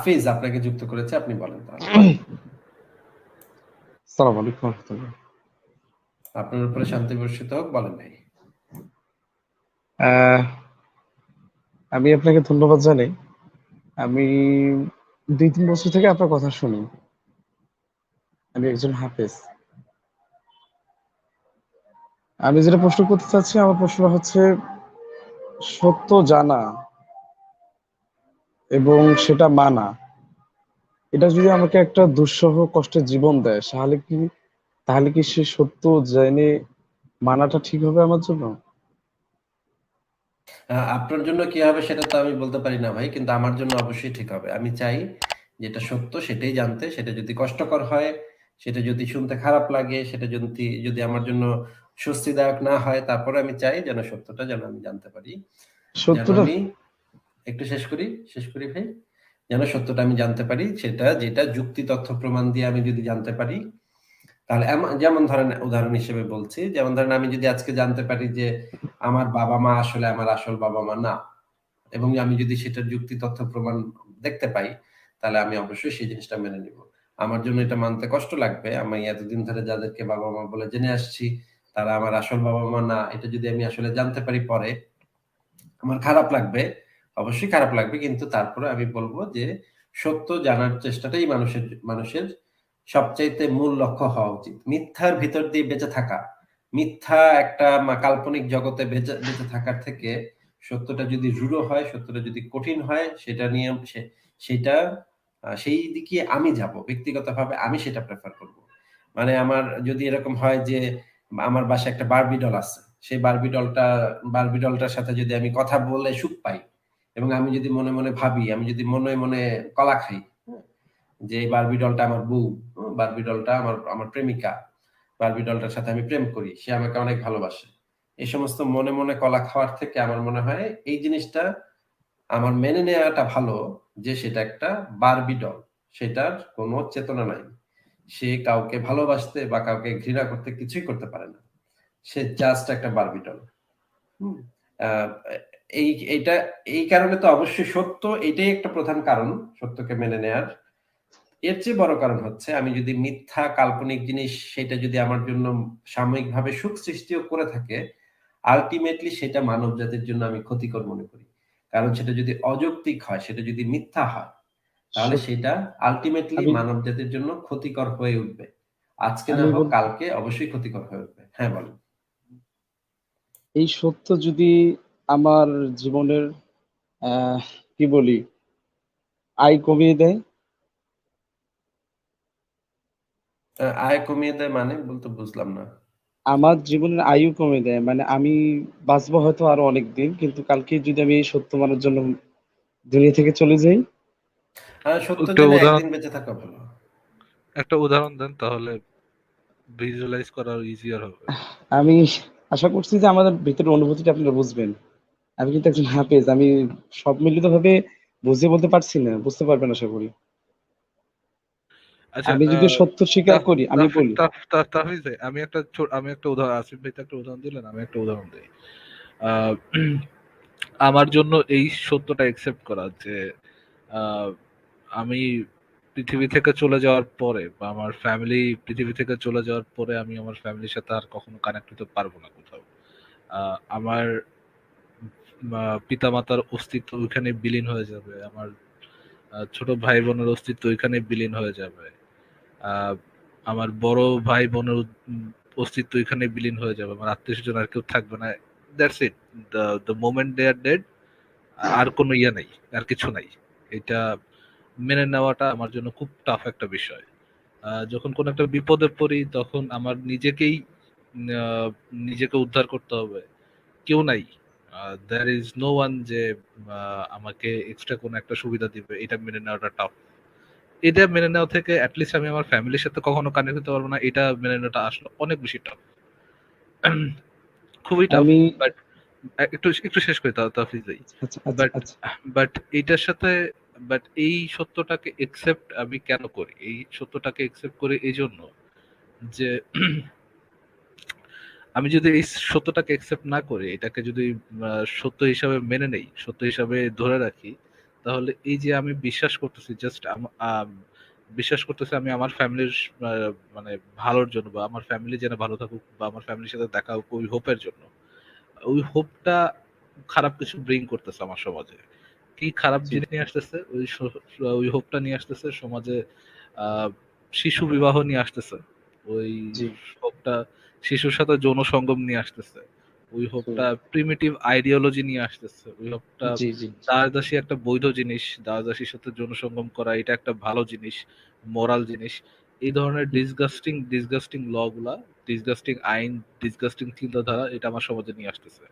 হাফিজ আপনাকে যুক্ত করেছে, আপনি বলেন তাহলে। আসসালামু আলাইকুম ওয়া রাহমাতুল্লাহ। আপনার উপরে শান্তি বর্ষিত হোক, বলেন ভাই। আহ, আমি আপনাকে ধন্যবাদ জানাই। আমি 2-3 বছর থেকে আপনার কথা শুনি। আমি একজন হাফেজ। আমি যেটা প্রশ্ন করতে চাচ্ছি, আমার প্রশ্ন হচ্ছে সত্য জানা এবং সেটা মানা। এটা যদি আমাকে একটা দুঃসহ কষ্টের জীবন দেয়, তাহলে কি সে সত্য জেনে মানাটা ঠিক হবে আমার জন্য? আপনার জন্য কি হবে সেটা তো আমি বলতে পারি না ভাই, কিন্তু আমার জন্য অবশ্যই ঠিক হবে। আমি চাই যেটা সত্য সেটাই জানতে, সেটা যদি কষ্টকর হয়, সেটা যদি শুনতে খারাপ লাগে, সেটা যদি যদি আমার জন্য স্বস্তিদায়ক না হয়, তারপরে আমি চাই যেন সত্যটা যেন আমি জানতে পারি। যেন সত্যটা আমি একটু শেষ করি ভাই। যেন সত্যটা আমি জানতে পারি, সেটা যেটা যুক্তি তথ্য প্রমাণ দিয়ে আমি যদি জানতে পারি, তাহলে যেমন ধরেন উদাহরণ হিসেবে বলছি, যেমন ধরেন আমি যদি আজকে জানতে পারি যে আমার বাবা মা আসলে আমার আসল বাবা মা না, এবং আমি যদি সেটার যুক্তি তথ্য প্রমাণ দেখতে পাই, তাহলে আমি অবশ্যই সেই জিনিসটা মেনে নিব। আমার জন্য এটা মানতে কষ্ট লাগবে, আমি এতদিন ধরে যাদেরকে বাবা মা বলে জেনে আসছি তারা আমার আসল বাবা মা না, এটা যদি আমি আসলে জানতে পারি পরে, আমার খারাপ লাগবে, অবশ্যই খারাপ লাগবে, কিন্তু তারপরে আমি বলবো যে সত্য জানার চেষ্টাটাই মানুষের সবচাইতে মূল লক্ষ্য হওয়া উচিত। মিথ্যার ভিতর দিয়ে বেঁচে থাকা, মিথ্যা একটা কাল্পনিক জগতে বেঁচে বেঁচে থাকার থেকে সত্যটা যদি রূঢ় হয়, সত্যটা যদি কঠিন হয়, সেটা নিয়ে সেটা সেই দিকে আমি যাব ব্যক্তিগতভাবে, আমি সেটা প্রেফার করব। মানে আমার যদি এরকম হয় যে আমার বাসায় একটা বারবি ডল আছে, সেই বারবি ডলটার সাথে যদি আমি কথা বলে সুখ পাই, এবং আমি যদি মনে মনে ভাবি, আমি যদি মনে মনে কলা খাই, হ্যাঁ, যে এই বারবি ডলটা আমার বউ, বারবি ডলটা আমার আমার প্রেমিকা, বারবি ডলটার সাথে আমি প্রেম করি, সে আমাকে অনেক ভালোবাসে, এই সমস্ত মনে মনে কলা খাওয়ার থেকে আমার মনে হয় এই জিনিসটা আমার মেনে নেওয়াটা ভালো, যে সেটা একটা বারবি ডল, সেটার কোনো চেতনা নাই, সে কাউকে ভালোবাসতে বা কাউকে ঘৃণা করতে কিছুই করতে পারে না, সে জাস্ট একটা বারবি ডল। হুম। আহ, এই এইটা এই কারণে তো অবশ্যই সত্য, এটাই একটা প্রধান কারণ সত্যকে মেনে নেয়ার। এর চেয়ে বড় কারণ হচ্ছে আমি যদি মিথ্যা কাল্পনিক জিনিস সেটা যদি আমার জন্য সাময়িকভাবে সুখ সৃষ্টিও করে থাকে, আলটিমেটলি সেটা মানব জাতির জন্য আমি ক্ষতিকর মনে করি। কারণ সেটা যদি অযৌক্তিক হয়, সেটা যদি মিথ্যা হয়, তাহলে সত- সেটা আলটিমেটলি আমি মানব জাতির জন্য ক্ষতিকর হয়ে উঠবে। আজকে না আমি হোক, বল কালকে অবশ্যই ক্ষতিকর হয়ে উঠবে। হ্যাঁ, বলেন। এই সত্য যদি আমার জীবনের কি বলি আয় কমিয়ে দেয়। আয় কমিয়ে দেয় মানে বলতে বুঝলাম না। আমার জীবনের আয়ু কমে দেয়, মানে আমি বাঁচবো হয়তো আরো অনেক দিন, কিন্তু কালকে যদি আমি এই সত্য মানার জন্য দুনিয়া থেকে চলে যাই। সত্য একটা জেনে উদাহরণ একদিন বেঁচে থাকা ভালো। একটা উদাহরণ দেন তাহলে ভিজুয়ালাইজ করা ইজিয়ার হবে। আমি আশা করছি যে আমাদের ভিতরের অনুভূতিটা আপনারা বুঝবেন। আমি কিন্তু একজন হাফেজ, আমি সব মিলিত ভাবে বুঝিয়ে বলতে পারছি না, বুঝতে পারবেন আশা করি। আচ্ছা, আমি যদি সত্য স্বীকার করি, আমি বলি। তাহফিজ ভাই, আমি একটা উদাহরণ, আসিফ ভাই তো একটা উদাহরণ দিলেন, আমি একটা উদাহরণ দিই। আহ, আমার জন্য এই সত্যটা একসেপ্ট করা যে আহ, আমি পৃথিবী থেকে চলে যাওয়ার পরে, বা আমার ফ্যামিলি পৃথিবী থেকে চলে যাওয়ার পরে, আমি আমার ফ্যামিলির সাথে আর কখনো কানেক্ট হতে পারবো না কোথাও। আমার পিতামাতার অস্তিত্ব ওইখানে বিলীন হয়ে যাবে, আমার ছোট ভাই বোনের অস্তিত্ব ওইখানে বিলীন হয়ে যাবে, আহ, আমার বড় ভাই বোনের অস্তিত্ব এখানে বিলীন হয়ে যাবে, আমার আত্মীয় স্বজন আর কেউ থাকবে না। That's it, the moment they are dead. আর কোনো ইয়ে নাই, আর কিছু নাই। এটা মেনে নেওয়াটা আমার জন্য খুব টাফ একটা বিষয়। যখন কোনো একটা বিপদে পড়ি তখন আমার আহ, নিজেকে উদ্ধার করতে হবে, কেউ নাই। দ্যার ইজ নো ওয়ান যে আমাকে এক্সট্রা কোনো একটা সুবিধা দিবে, এটা মেনে নেওয়াটা টাফ। এটা মেনে নেওয়া থেকে অ্যাটলিস্ট আমি আমার ফ্যামিলির সাথে কখনো কানেক্ট হতে পারবো না, এটা মেনে নেওয়াটা আসলে অনেক বেশি টাফ, খুবই টাফ। আমি বাট একটু একটু শেষ করি তাফিজ ভাই। আচ্ছা আচ্ছা বাট আচ্ছা বাট এইটার সাথে, বাট এই সত্যটাকে একসেপ্ট আমি কেন করি, এই সত্যটাকে একসেপ্ট করি এই জন্য যে আমি যদি এই সত্যটাকে একসেপ্ট না করি, এটাকে যদি সত্য হিসাবে মেনে নেই, সত্য হিসাবে ধরে রাখি, তাহলে এই যে আমি বিশ্বাস করতেছি জাস্ট বিশ্বাস করতেছি আমি আমার ফ্যামিলির মানে ভালোর জন্য, বা আমার ফ্যামিলি যেন ভালো থাকুক, বা আমার ফ্যামিলির সাথে দেখা হোক, ওই হোপের জন্য। ওই হোপটা খারাপ কিছু ব্রিং করতেছে আমার সমাজে। কি খারাপ জি জিনিস নিয়ে আসতেছে? ওই হোপটা নিয়ে আসতেছে সমাজে, আহ, শিশু বিবাহ নিয়ে আসতেছে। ওই জি হোপটা শিশুর সাথে যৌন সঙ্গম নিয়ে আসতেছে। ওই জি হোপটা প্রিমিটিভ আইডিওলজি নিয়ে আসতেছে। ওই হোপটা জি জি দাসদাসী একটা বৈধ জিনিস, দাসদাসীর সাথে যৌন সঙ্গম করা এটা একটা ভালো জিনিস, মোরাল জিনিস। এই ধরনের ডিসগাস্টিং ডিসগাস্টিং ল গুলা, ডিসগাস্টিং আইন, ডিসগাস্টিং চিন্তাধারা এটা আমার সমাজে নিয়ে আসতেছে।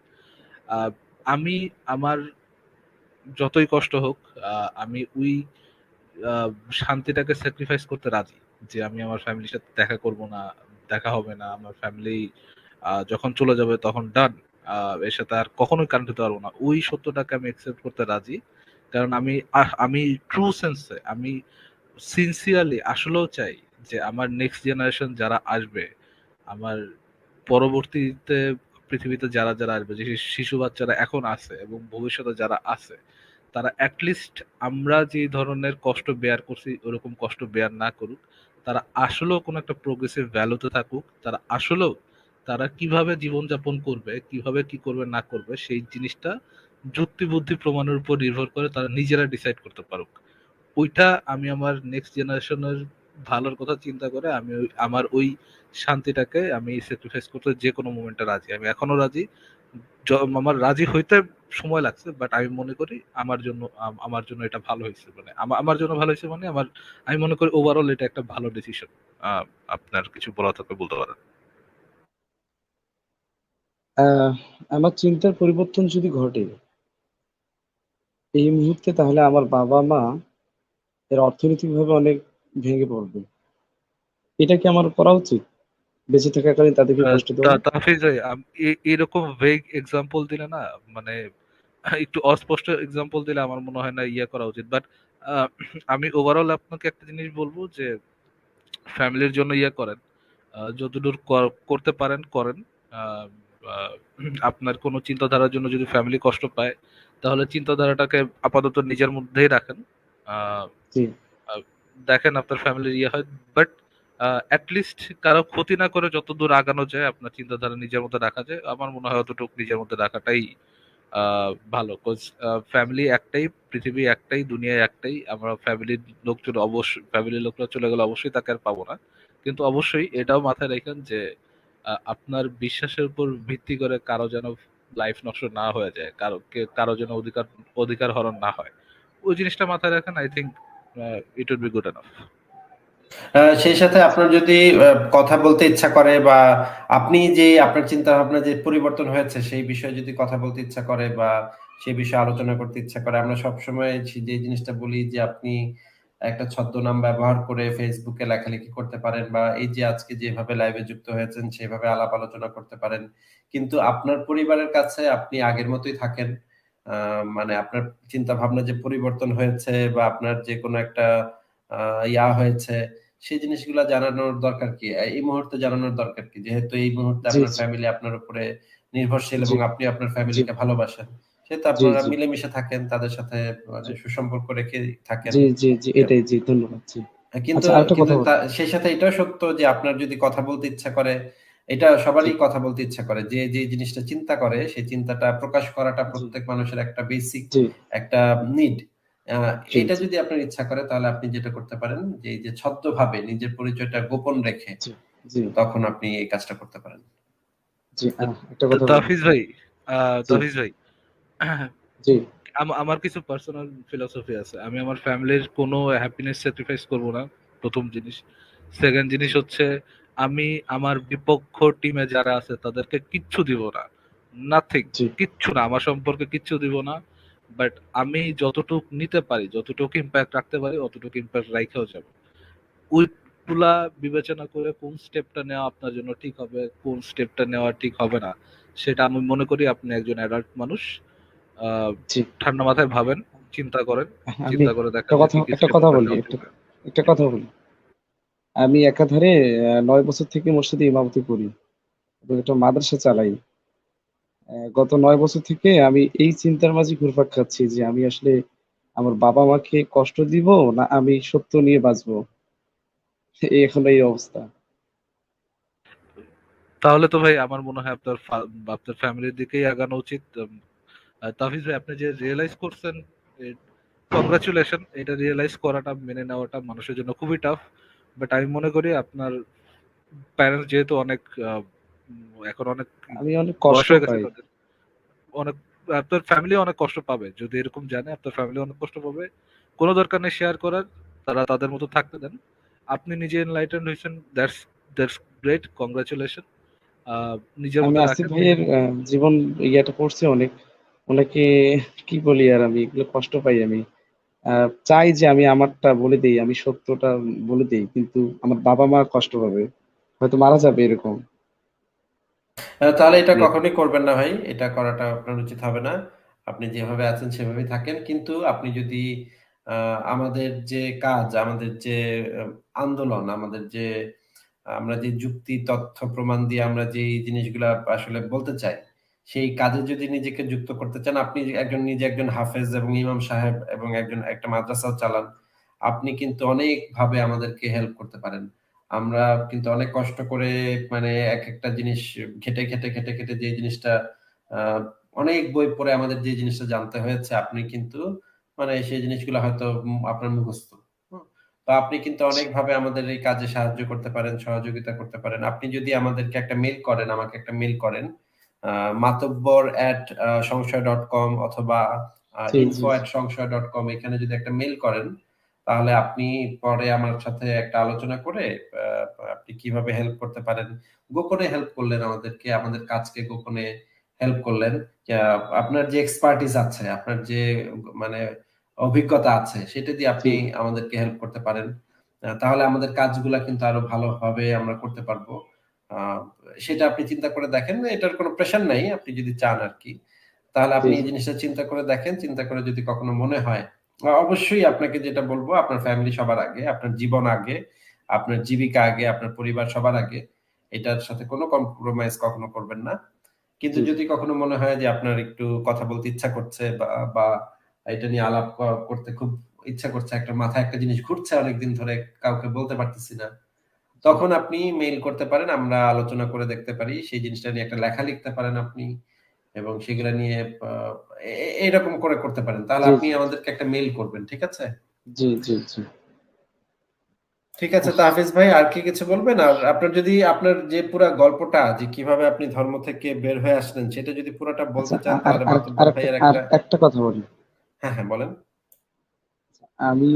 আহ, আমি আমার যতই কষ্ট হোক, আমি ওই আহ, শান্তিটাকে স্যাক্রিফাইস করতে রাজি, যে আমি আমার ফ্যামিলির সাথে দেখা করব না, দেখা হবে না, আমার ফ্যামিলি যখন চলে যাবে তখন ডান, এর সাথে আর কখনোই কানেক্ট হতে পারবো না, ওই সত্যটাকে আমি একসেপ্ট করতে রাজি। কারণ আমি ট্রু সেন্সে, আমি সিনসিয়ারলি আসলেও চাই যে আমার নেক্সট জেনারেশন যারা আসবে, আমার পরবর্তীতে পৃথিবীতে যারা যারা আসবে, যে শিশু বাচ্চারা এখন আছে এবং ভবিষ্যতে যারা আছে, তারা অ্যাটলিস্ট আমরা যে ধরনের কষ্ট বেয়ার করছি ওরকম কষ্ট বেয়ার না করুক। তারা আসলেও কোনো একটা প্রোগ্রেসিভ ভ্যালুতে থাকুক, তারা আসলেও তারা কিভাবে জীবনযাপন করবে, কিভাবে কি করবে না করবে সেই জিনিসটা যুক্তি বুদ্ধি প্রমাণের উপর নির্ভর করে তারা নিজেরা ডিসাইড করতে পারুক। ওইটা আমি আমার নেক্সট জেনারেশনের ভালোর কথা চিন্তা করে আমি আমার ওই শান্তিটাকে আমি স্যাক্রিফাইস করতে যে কোনো মোমেন্টে রাজি। আমি এখনো রাজি। আমার রাজি হইতে সময় লাগছে, বাট আমি মনে করি আমার জন্য এটা ভালো হয়েছে, মানে আমার জন্য ভালো হয়েছে, মানে আমি মনে করি ওভারঅল এটা একটা ভালো ডিসিশন। আপনার কিছু বলা থাকলে বলতে পারেন। আহ, আমার চিন্তার পরিবর্তন যদি ঘটে এই মুহূর্তে, তাহলে আমার বাবা মা এর অর্থনৈতিকভাবে অনেক ভেঙে পড়বে। এটা কি আমার করা উচিত, বেঁচে থাকাকালীন তাদেরকে কষ্ট দেওয়া? তাহফিজ ভাই, এরকম ভেগ এক্সাম্পল দিলে না, মানে একটু অস্পষ্ট এক্সাম্পল দিলে আমার মনে হয় না ইয়ে করা উচিত। বাট আমি ওভারঅল আপনাকে একটা জিনিস বলবো যে ফ্যামিলির জন্য ইয়ে করেন, যতদূর করতে পারেন করেন। আহ, আহ, আপনার কোনো চিন্তাধারার জন্য যদি ফ্যামিলি কষ্ট পায়, তাহলে চিন্তাধারাটাকে আপাতত নিজের মধ্যেই রাখেন। আহ, জি আহ, দেখেন আপনার ফ্যামিলির ইয়ে হয়, বাট অ্যাটলিস্ট কারো ক্ষতি না করে যতদূর আগানো যায় আপনার চিন্তাধারা নিজের মধ্যে রাখা যায়, আমার মনে হয় অতটুকু নিজের মধ্যে রাখাটাই ভালো। কজ ফ্যামিলি একটাই, পৃথিবী একটাই, দুনিয়া একটাই। আমরা ফ্যামিলির লোকজন অবশ্যই, ফ্যামিলির লোকরা চলে গেলে অবশ্যই তাকে আর পাবো না। কিন্তু অবশ্যই এটাও মাথায় রাখেন যে আপনার বিশ্বাসের উপর ভিত্তি করে কারো যেন লাইফ নষ্ট না হয়ে যায়, কারো যেন অধিকার অধিকার হরণ না হয়। ওই জিনিসটা মাথায় রাখেন, I think it would be good enough. সেই সাথে আপনার যদি কথা বলতে ইচ্ছা করে, বা আপনি যে আপনার চিন্তা ভাবনা যে পরিবর্তন হয়েছে সেই বিষয়ে যদি কথা বলতে ইচ্ছা করে, বা সেই বিষয়ে আলোচনা করতে ইচ্ছা করে, আমরা সবসময় যে জিনিসটা বলি যে আপনি একটা ছদ্মনাম ব্যবহার করে ফেসবুকে লেখালেখি করতে পারেন, বা এই যে আজকে যেভাবে লাইভে যুক্ত হয়েছেন সেভাবে আলাপ আলোচনা করতে পারেন। কিন্তু আপনার পরিবারের কাছে আপনি আগের মতোই থাকেন। মানে আপনার চিন্তা ভাবনা যে পরিবর্তন হয়েছে, বা আপনার যে কোনো একটা ইয়া হয়েছে, সেই জিনিসগুলা জানানোর দরকার কি? এই মুহূর্তে জানানোর দরকার কি? যেহেতু এই মুহূর্তে জি আপনার জি ফ্যামিলি আপনার উপরে নির্ভরশীল জি এবং আপনি আপনার জি ফ্যামিলিকে ভালোবাসেন। সেহেতু জি আপনারা জি মিলেমিশে থাকেন, তাদের সাথে মানে জি সুসম্পর্ক রেখে থাকেন। জি জি জি এ এটাই, জি ধন্যবাদ, জি। কিন্তু আচ্ছা, আরেকটা কিন্তু কথা তা বলি। সেই সাথে এটাও সত্য যে আপনার যদি কথা বলতে ইচ্ছা করে, এটা জি সবারই কথা বলতে ইচ্ছা করে। যে জিনিসটা চিন্তা করে সেই চিন্তাটা প্রকাশ করাটা জি প্রত্যেক মানুষের একটা বেসিক জি একটা নিড। আ জি এইটা জি যদি আপনার ইচ্ছা করে তাহলে আপনি যেটা করতে পারেন যে এই যে ছদ্মভাবে নিজের পরিচয়টা গোপন রেখে জি জি তখন আপনি এই কাজটা করতে পারেন। জি একটা কথা বলি। তাফিজ ভাই, জি তাফিজ ভাই, জি আমার কিছু পার্সোনাল ফিলোসফি আছে। আমি আমার ফ্যামিলির কোনো হ্যাপিনেস স্যাক্রিফাইস করব না, প্রথম জিনিস। সেকেন্ড জিনিস জি হচ্ছে আমি আমার বিপক্ষ টিমে যারা আছে তাদেরকে কিচ্ছু দিব না, নাথিং, জি কিচ্ছু না, আমার সম্পর্কে কিচ্ছু দিব না। বাট আমি যতটুক নিতে পারি, যতটুকু ইম্প্যাক্ট রাখতে পারি, অতটুকু ইম্প্যাক্ট রাইখাও যাব। ওইগুলা বিবেচনা করে কোন স্টেপটা নেওয়া আপনার জন্য ঠিক হবে, কোন স্টেপটা নেওয়া ঠিক হবে না, সেটা আমি মনে করি আপনি একজন অ্যাডাল্ট মানুষ। আহ, জি ঠান্ডা মাথায় ভাবেন, চিন্তা করেন, আমি চিন্তা করে দেখেন যে কি কি একটা স্টেপ কথা আপনার বলি, নেওয়া একটা উচিত। একটা কথা বলি। আমি একাধারে 9 বছর থেকে মসজিদে ইমামতি করি এবং একটা মাদ্রাসা চালাই। গত 9 বছর থেকে আমি এই চিন্তার মাঝে ঘুরপাক খাচ্ছি যে আমি আসলে আমার বাবা মাকে কষ্ট দিব না আমি সত্য নিয়ে বাঁচবো, এখন এই অবস্থা। তাহলে তো ভাই আমার মনে হয় আপনার ফ্যামিলির দিকেই আগানো উচিত। তাফিজ ভাই, আপনি যে রিয়েলাইজ করছেন, কংগ্রাচুলেশন। এটা রিয়েলাইজ করাটা, মেনে নেওয়াটা মানুষের জন্য খুবই টাফ। বাট আমি মনে করি আপনার প্যারেন্টস যেহেতু অনেক এখন অনেক আমি অনেক বয়স কষ্ট হয়ে গেছে পাই। তাদের, অনেক, আপনার ফ্যামিলি অনেক কষ্ট পাবে যদি এরকম জানে। আপনার ফ্যামিলি অনেক কষ্ট পাবে, কোনো দরকার নেই শেয়ার করার, তারা তাদের মতো থাকতে দেন। আপনি নিজে এনলাইটেন্ড হয়েছেন, দ্যাটস দ্যাটস গ্রেট, কংগ্রাচুলেশন। নিজের আমি মধ্যে আসিফ রাখেন। ভাইয়ের জীবন ইয়েটা পড়ছি অনেক, ওনাকে কি বলি আর, আমি এগুলো কষ্ট পাই। আমি চাই যে আমি আমারটা বলে দেই, আমি সত্যটা বলে দেই, কিন্তু আমার বাবা মা কষ্ট পাবে, হয়তো মারা যাবে এরকম। তাহলে এটা জি। কখনোই করবেন না ভাই। এটা করাটা আপনার উচিত হবে না। আপনি যেভাবে আছেন সেভাবেই থাকেন। কিন্তু আপনি যদি আমাদের যে কাজ, আমাদের যে আন্দোলন, আমাদের যে আমরা যে যুক্তি, তথ্য, প্রমাণ দিয়ে আমরা যেই জিনিসগুলা আসলে বলতে চাই, সেই কাজে যদি নিজেকে যুক্ত করতে চান, আপনি নিজে একজন হাফেজ এবং ইমাম সাহেব এবং একটা মাদ্রাসাও চালান। আপনি কিন্তু অনেকভাবে আমাদেরকে হেল্প করতে পারেন। আমরা কিন্তু অনেক কষ্ট করে মানে একেকটা জিনিস ঘেঁটে যে জিনিসটা আ অনেক বই পড়ে আমাদের যে জিনিসটা জানতে হয়েছে, আপনি কিন্তু মানে সেই জিনিসগুলো হয়তো আপনার মুখস্থ। হুম? তো আপনি কিন্তু অনেকভাবে আমাদের এই কাজে সাহায্য করতে পারেন, সহযোগিতা করতে পারেন। আপনি যদি আমাদেরকে একটা মেইল করেন, আমাকে একটা মেইল করেন, মাতব্বর@সংশয়.com অথবা জি জি info@সংশয়.com, এখানে যদি একটা মেইল করেন, তাহলে আপনি পরে আমার সাথে একটা আলোচনা করে আ আপনি কিভাবে হেল্প করতে পারেন। গোপনে হেল্প করলেন আমাদেরকে, আমাদের কাজকে গোপনে হেল্প করলেন। আ আপনার যে এক্সপার্টিস আছে, আপনার যে মানে অভিজ্ঞতা আছে, সেটা দিয়ে জি আপনি আমাদেরকে হেল্প করতে পারেন। তাহলে আমাদের কাজগুলা কিন্তু আরো ভালোভাবে আমরা করতে পারবো। আ সেটা আপনি চিন্তা করে দেখেন। এটার কোনো প্রেশার নাই, আপনি যদি চান আরকি। তাহলে জি আপনি এই জি জিনিসটা চিন্তা করে দেখেন। চিন্তা করে যদি কখনো মনে হয়, অবশ্যই আপনাকে যেটা বলব, আপনার ফ্যামিলি সবার আগে, আপনার জীবন আগে, আপনার জীবিকা আগে, আপনার পরিবার সবার আগে। এটার সাথে কোনো কম্প্রোমাইজ কখনো করবেন না। কিন্তু জি যদি কখনো মনে হয় যে আপনার একটু কথা বলতে ইচ্ছা করছে, বা এটা নিয়ে আলাপ করতে খুব ইচ্ছা করছে, একটা মাথায় একটা জিনিস ঘুরছে অনেকদিন ধরে, কাউকে বলতে পারতেছি না, জি তখন আপনি মেইল করতে পারেন। আমরা আলোচনা করে দেখতে পারি। সেই জিনিসটা নিয়ে একটা লেখা লিখতে পারেন আপনি, এবং সেগুলা নিয়ে আ এরকম করে করতে পারেন। তাহলে জি আপনি আমাদেরকে একটা মেইল করবেন। ঠিক আছে? জি জি জি। ঠিক আছে তাহফিজ ভাই, আর কি কিছু বলবেন? আর আপনার যদি আপনার যে পুরা গল্পটা, যে কিভাবে আপনি ধর্ম থেকে বের হয়ে আসলেন, সেটা যদি পুরাটা আচ্ছা, বলতে চান, আর তাহলে আর মাতুব্বর আরেকটা ভাইয়ের আর একটা। একটা কথা বলি। হ্যাঁ, হ্যাঁ, বলেন। আমি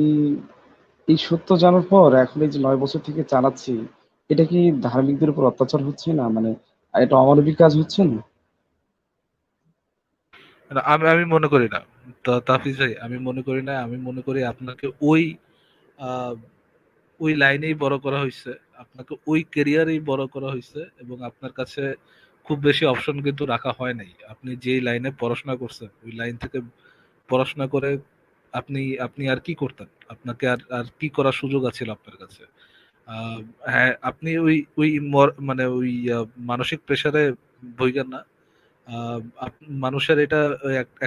এই সত্য জানার পর এখন এই যে 9 বছর থেকে চালাচ্ছি, এটা কি ধার্মিকদের উপর অত্যাচার হচ্ছে না? মানে এটা অমানবিক কাজ হচ্ছে না? না, আমি আমি মনে করি না। তাফিজ ভাই, আমি মনে করি না। আমি মনে করি আপনাকে আহ, ওই লাইনেই বড় করা হয়েছে, আপনাকে ওই ক্যারিয়ারেই বড় করা হয়েছে, এবং আপনার কাছে খুব বেশি অপশন কিন্তু রাখা হয় নাই। আপনি যেই লাইনে পড়াশোনা করছেন, ওই লাইন থেকে পড়াশোনা করে আপনি আপনি আর কি করতেন? আপনাকে আর আর কি করার সুযোগ আছে আপনার কাছে? আহ, হ্যাঁ, আপনি ওই ওই মানে ওই মানসিক প্রেসারে ভুগেন না। আহ, মানুষের এটা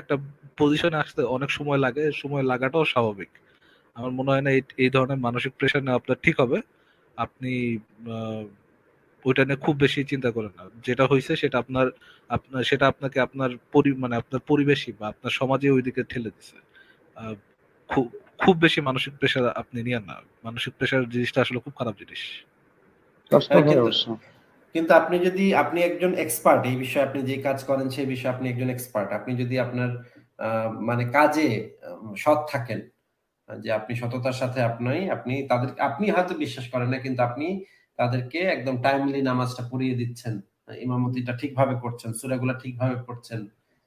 একটা পজিশনে আসতে অনেক সময় লাগে, সময় লাগাটাও স্বাভাবিক। আমার মনে হয় না এই ধরনের মানসিক প্রেশার নেওয়া আপনার ঠিক হবে। আপনি আহ, ওইটা নিয়ে খুব বেশি চিন্তা করেন না। যেটা হয়েছে সেটা আপনার আপনার সেটা আপনাকে আপনার মানে আপনার পরিবেশই বা আপনার সমাজে ওইদিকে ঠেলে দিছে। আহ, খুব খুব বেশি মানসিক প্রেশার আপনি নিয়েন না। মানসিক প্রেশার জিনিসটা আসলে খুব খারাপ জিনিস। কষ্ট হয় কিন্তু অবশ্য। কিন্তু আপনি একজন এক্সপার্ট এই বিষয়ে, আপনি যে কাজ করেন সেই বিষয়ে আপনি একজন এক্সপার্ট। আপনি যদি আপনার মানে কাজে সৎ থাকেন, যে আপনি সততার সাথে আপনি হয়তো বিশ্বাস করেন না, কিন্তু আপনি তাদেরকে একদম টাইমলি নামাজটা পড়িয়ে দিচ্ছেন। ইমামতিটা ঠিকভাবে করছেন, সূরাগুলা ঠিকভাবে পড়ছেন,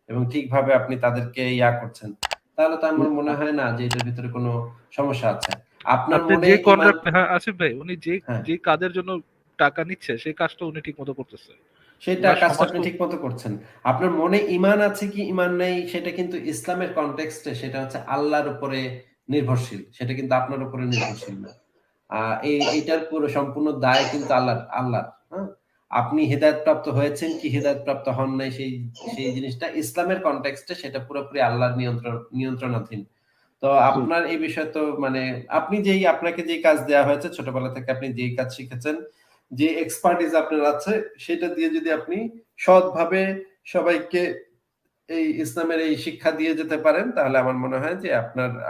এবং ঠিকভাবে আপনি তাদেরকে করছেন। তাহলে তো আমার মনে হয় না যে এটার ভিতরে কোনো সমস্যা আছে। আপনার আপনি মনে যে ঈমান। কন্ট্রাক্ট, হ্যাঁ আসিফ ভাই, উনি যে হ্যাঁ, যে কাজের জন্য টাকা নিচ্ছে সেই কাজটা উনি ঠিক মতো করতেছে। সেটা ওনার কাজটা সমাজ আপনি তো ঠিকমতো করছেন। আপনার মনে ঈমান আছে কি ঈমান নাই, সেটা কিন্তু ইসলামের কনটেক্সটে সেটা হচ্ছে আল্লাহর উপরে নির্ভরশীল। সেটা কিন্তু আপনার উপরে নির্ভরশীল না। আ এইটার পুরো সম্পূর্ণ দায় কিন্তু আল্লাহর। হ্যাঁ? আপনি হেদায়েতপ্রাপ্ত হয়েছেন কি হেদায়েতপ্রাপ্ত হন নাই, সেই সেই জিনিসটা ইসলামের কনটেক্সটে সেটা পুরোপুরি আল্লাহর নিয়ন্ত্রণাধীন। তো জি। আপনার এই বিষয়ে তো মানে আপনাকে যেই কাজ দেয়া হয়েছে ছোটবেলা থেকে আপনি যেই কাজ শিখেছেন, যে এক্সপার্টিস আপনার আছে সেটা দিয়ে যদি আপনি সৎভাবে সবাইকে এই ইসলামের এই শিক্ষা দিয়ে যেতে পারেন তাহলে আমার মনে হয় যে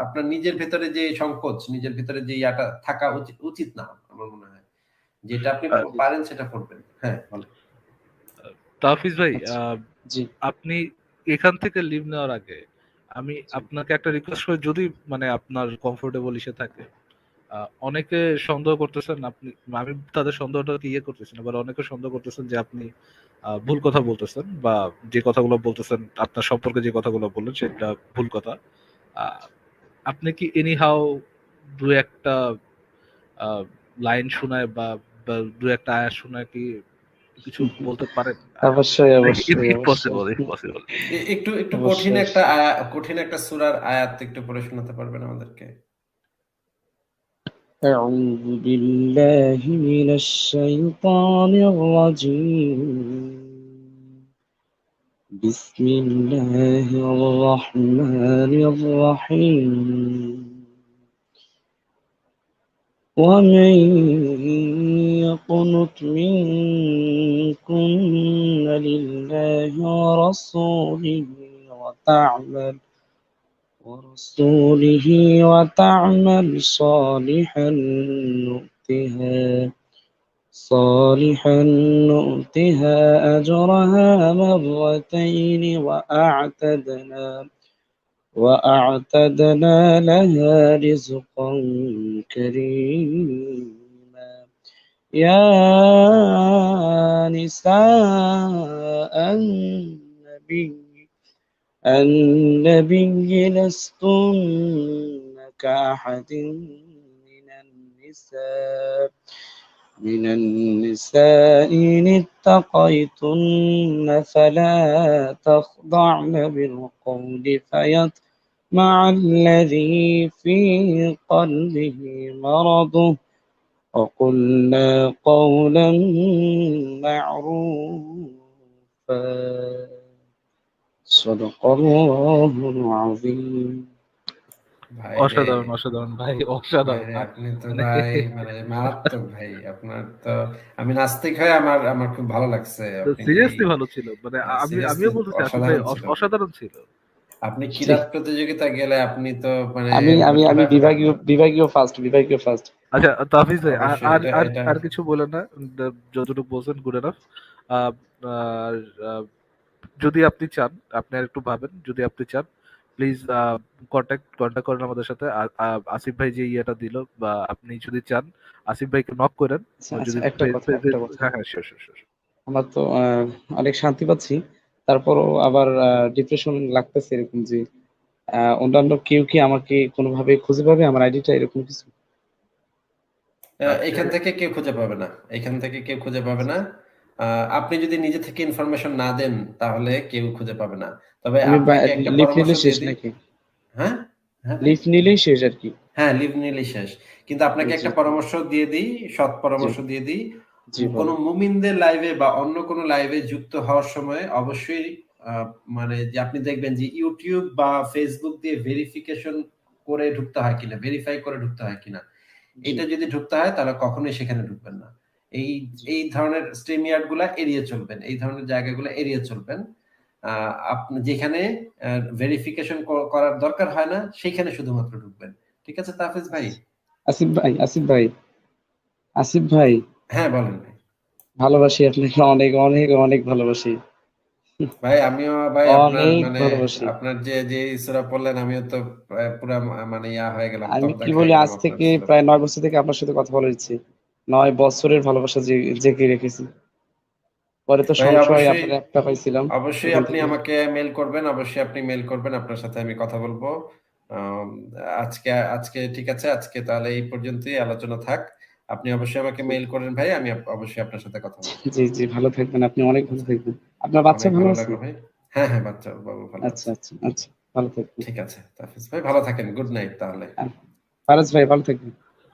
আপনার নিজের ভেতরে যে সংকোচ, নিজের ভেতরে যে ইয়াটা থাকা উচিত না আমার মনে হয়। যেটা আপনি আহ, জি। পারেন সেটা করবেন। হ্যাঁ, বলেন। তাহফিজ ভাই, আচ্ছা। জি, আপনি এখান থেকে লিভ নেওয়ার আগে আমি জি, আপনাকে একটা রিকোয়েস্ট করি, যদি মানে আপনার কমফোর্টেবল ইসে থাকে। অনেকে সন্দেহ করতেছেন আপনি, আমি তাদের সন্দেহটাকে ইয়ে করতেছি না, আবার অনেকে সন্দেহ করতেছেন যে আপনি ভুল কথা বলতেছেন, বা যে কথাগুলো বলতেছেন আপনার সম্পর্কে যে কথাগুলো বললেন সেটা ভুল কথা। আহ, আপনি কি এনি হাও দু একটা লাইন শোনায় বা দু একটা আয়াত শোনায় কি কিছু বলতে পারেন? অবশ্যই, নাকি অবশ্যই, অবশ্যই, ইম্পসিবল ইম্পসিবল? একটু অবশ্যই। কঠিন একটা সূরার আয়াত একটু পড়ে শোনাতে পারবেন আমাদেরকে? أعوذ بالله من الشيطان الرجيم. بسم الله الرحمن الرحيم. ومن يقنت منكن لله ورسوله وتعمل صالحا نؤتها أجرها مرتين وأعتدنا لها رزقا كريما. يا نساء النبي لستن كأحد من النساء إن اتقيتن فلا تخضعن بالقول فيطمع الذي في قلبه مرض وقلنا قولا معروفا. صدق الله العظيم. ভাই রে, অসাধারণ অসাধারণ ভাই, ভাই অসাধারণ। রে, আপনি তো মানে ভাই মানে মারাত্মক ভাই। আপনার তো আমি নাস্তিক হয়ে আমার খুব ভালো লাগছে। আপনি যেই সিরিয়াসলি ভালো ছিল, মানে সিরিয়াসলি আমিও বলতেছি আসিফ ভাই অসাধারণ ছিল। অসাধারণ ছিল। আপনি জি, কিরাত প্রতিযোগিতা গেলে আপনি তো মানে আমি আমি আমি ফোটায় ফোটায় বিভাগীয় ফার্স্ট। আচ্ছা তাফিজ ভাই, আর অবশ্যই আর এটা আর এটা আর কিছু বলেন না, যতটুকু বলছেন গুড এনাফ। আর যদি আপনি চান, আপনি আর একটু ভাবেন, যদি আপনি চান প্লিজ কন্ট্যাক্ট করেন আমাদের সাথে। আসিফ ভাই যে ইয়েটা দিল, বা আপনি যদি চান আসিফ ভাইকে নক করেন। আচ্ছা, বা আচ্ছা, যদি একটা কথা। হ্যাঁ হ্যাঁ, শিওর শিওর শিওর। আমার তো অনেক শান্তি পাচ্ছি। তারপরও আবার ডিপ্রেশন লাগতেছে এরকম যে অন্যান্য কেউ কি আমাকে কোনোভাবে খুঁজে পাবে আমার আইডিটা, এরকম কিছু? এখান থেকে কেউ খুঁজে পাবে না। এখান থেকে কেউ খুঁজে পাবে না। আপনি যদি নিজে থেকে ইনফরমেশন না দেন তাহলে কেউ খুঁজে পাবে না। তবে আমি আপনাকে একটা লিফট পরামর্শ নিলে শেষ দিয়ে দিই। নাকি? হ্যাঁ? হ্যাঁ ভাই? লিফট নিলেই শেষ আর কি? হ্যাঁ, লিভ নিলেই শেষ। কিন্তু আপনাকে জি, একটা পরামর্শ দিয়ে দিই, সৎ জি, পরামর্শ দিয়ে দিই। জি, কোনো বলেন। মুমিনদের লাইভে বা অন্য কোনো লাইভে যুক্ত হওয়ার সময় অবশ্যই আ মানে যে আপনি দেখবেন যে YouTube বা Facebook দিয়ে ভেরিফিকেশন করে ঢুকতে হয় কিনা, ভেরিফাই করে ঢুকতে হয় কিনা। জি, এইটা যদি ঢুকতে হয় তাহলে কখনোই সেখানে ঢুকবেন না। এই জি, এই ধরনের স্ট্রিমইয়ার্ড গুলা এড়িয়ে চলবেন। এই ধরনের জায়গাগুলো এড়িয়ে চলবেন। আ আপনি যেখানে ভেরিফিকেশন করার দরকার হয় না, সেখানে শুধুমাত্র ঢুকবেন। ঠিক আছে তাহফিজ ভাই? আসিফ ভাই, হ্যাঁ, বলেন ভাই। ভালোবাসি আপনাকে, অনেক অনেক অনেক ভালোবাসি। ভাই আমিও ভাই অনেক ভালোবাসি। আপনার যে সূরা পড়লেন আমিও তো পুরা মানে হয়ে গেলাম, আমি তব্দা কি খেয়ে বলি, গেলাম আজ আপনার থেকে সূরা প্রায় পড়ে। 9 বছর থেকে আপনার সাথে কথা বলার ইচ্ছে। 9 বছরের ভালোবাসা জেগে রেখেছি। পরে তো ভাই সংশয় অবশ্যই আপনার একটা পাইছিলাম। অবশ্যই ওখান আপনি থেকে আমাকে মেইল করবেন। অবশ্যই আপনি মেইল করবেন। আপনার সাথে আমি কথা বলব। আম আজকে আজকে ঠিক আছে। আজকে তাহলে এই পর্যন্তই আলোচনা থাক। আপনি অবশ্যই আমাকে মেইল করেন ভাই। আমি অবশ্যই আপনার সাথে কথা বলব। জি, জি, ভালো থাকবেন। আপনি অনেক ভালো আচ্ছা। থাকবেন। আপনার বাচ্চা অনেক ভালো ভালো আছে? লাগলো ভাই। হ্যাঁ, হ্যাঁ, বাচ্চা বাবু ভালো আচ্ছা, আছে। আচ্ছা, আচ্ছা। ভালো থাকবেন। ঠিক আছে। তাহফিজ ভাই ভালো থাকেন। গুড নাইট তাহলে। আ ফারাজ ভাই ভালো থাকবেন।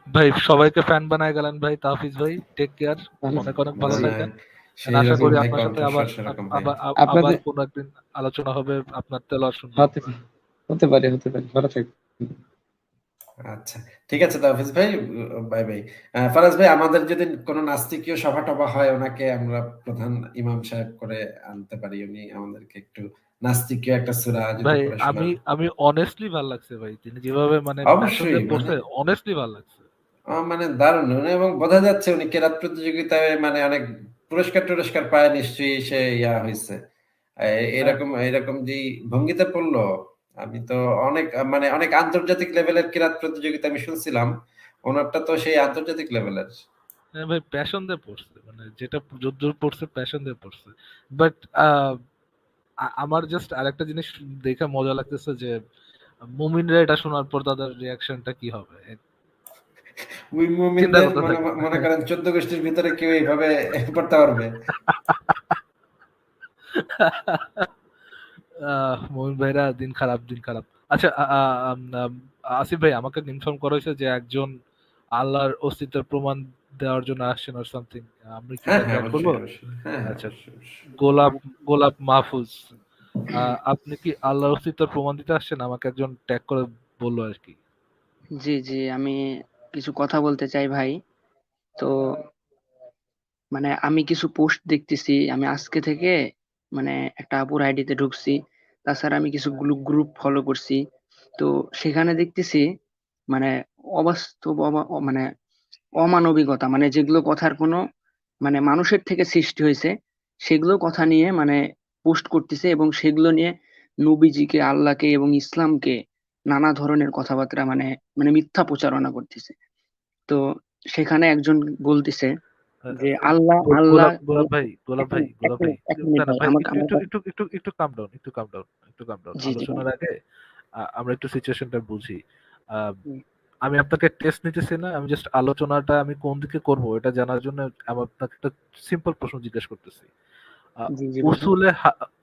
ভাই সবাইকে ফ্যান বানায় গেলেন ভাই, তাহফিজ ভাই টেক কেয়ার, ভালো অনেক অনেক ভালো না, জি। না থাকবেন। And আশা সেইরকম করি ভাই আপনার সাথে আবার কণ্ঠস্বর সেরকম ভাই। আবার আবার আপনাদের কোনো একদিন আলোচনা হবে, আপনার তেলাওয়াত শুনবো। হতে হতে পারে। ভালো থাকবেন। আচ্ছা, ঠিক আছে তাহফিজ ভাই, বাই বাই। ফারাজ ভাই, আমাদের যদি কোনো নাস্তিকীয় সভা টভা হয়, ওনাকে আমরা প্রধান ইমাম সাহেব করে আনতে পারি, উনি আমাদেরকে একটু নাস্তিকীয় একটা সূরা যদি ভাই পড়ে আমি শোনান। আমি অনেস্টলি ভাল লাগছে ভাই, তিনি যেভাবে মানে প্যাশন অবশ্যই দিয়ে মানে পড়ছে, অনেস্টলি ভাল লাগছে। মানে দারুণ এবং বোঝা যাচ্ছে উনি কেরাত প্রতিযোগিতায় মানে অনেক পুরস্কার টুরস্কার পায়, নিশ্চয়ই সে হয়েছে হ্যাঁ, এরকম এরকম যে ভঙ্গিতে পড়লো। আমি তো অনেক মানে অনেক আন্তর্জাতিক লেভেলের কেরাত প্রতিযোগিতা আমি শুনছিলাম, ওনারটা তো সেই আন্তর্জাতিক লেভেলের। হ্যাঁ ভাই, প্যাশন দিয়ে পড়ছে, মানে যেটা যদ্দূর পড়ছে প্যাশন দিয়ে পড়ছে। বাট আমার জাস্ট আরেকটা জিনিস দেখে মজা লাগতেছে যে মুমিনরা এটা শোনার পর তাদের রিয়াকশনটা কি হবে, ওই চিন্তা মুমিনদের করতে মনে থাকে। মনে করেন 14 গোষ্ঠীর ভিতরে কেউ এইভাবে পড়তে পারবে? মুমিন ভাইরা দিন খারাপ, দিন খারাপ। আচ্ছা, আসিফ ভাই, আমাকে ইনফর্ম করা হয়েছে যে একজন আল্লাহর অস্তিত্বের প্রমাণ দেওয়ার জন্য আসছেন অর সামথিং। আমরা কি হ্যাঁ তাকে হ্যাঁ, অ্যাড করবো? অবশ্যই অবশ্যই, হ্যাঁ হ্যাঁ, আচ্ছা, অবশ্যই অবশ্যই। গোলাপ গোলাপ মাহফুজ, আপনি কি আল্লাহর অস্তিত্বের প্রমাণ দিতে আসছেন? আমাকে একজন ট্যাগ করে বললো আর কি। জি, জি, আমি কিছু কথা বলতে চাই ভাই। তো মানে আমি কিছু পোস্ট দেখতেছি, আমি আজকে থেকে মানে একটা আপুর আইডিতে ঢুকছি। তাছাড়া আমি কিছু গ্রুপ ফলো করছি। তো সেখানে দেখতেছি মানে অবাস্তব মানে অমানবিকতা, মানে যেগুলো কথার কোনো মানে মানুষের থেকে সৃষ্টি হয়েছে সেগুলো কথা নিয়ে মানে পোস্ট করতেছে, এবং সেগুলো নিয়ে নবীজিকে, আল্লাহকে এবং ইসলামকে নানা ধরনের কথাবার্তা মানে মানে মিথ্যা প্রচারণা করতেছে। তো সেখানে একজন বলতেছে যে আল্লাহ আল্লাহ গোলাপ এক ভাই, মিনিট এক গোলাপ ভাই, মিনিট এক মিনিট না না ভাই, ভাই, আমাকে একটু আমার একটু একটু একটু একটু কাম ডাউন, একটু কাম ডাউন, একটু কাম ডাউন। জি, জি ভাই। আলোচনার আগে আমরা একটু সিচুয়েশনটা বুঝি। আহ, হুম, আমি আপনাকে টেস্ট নিতেছি না, আমি জাস্ট আলোচনাটা আমি কোন দিকে করব এটা জানার জন্য আমি আপনাকে একটা সিম্পল প্রশ্ন জিজ্ঞেস করতেছি। আহ, জি, জি বলুন।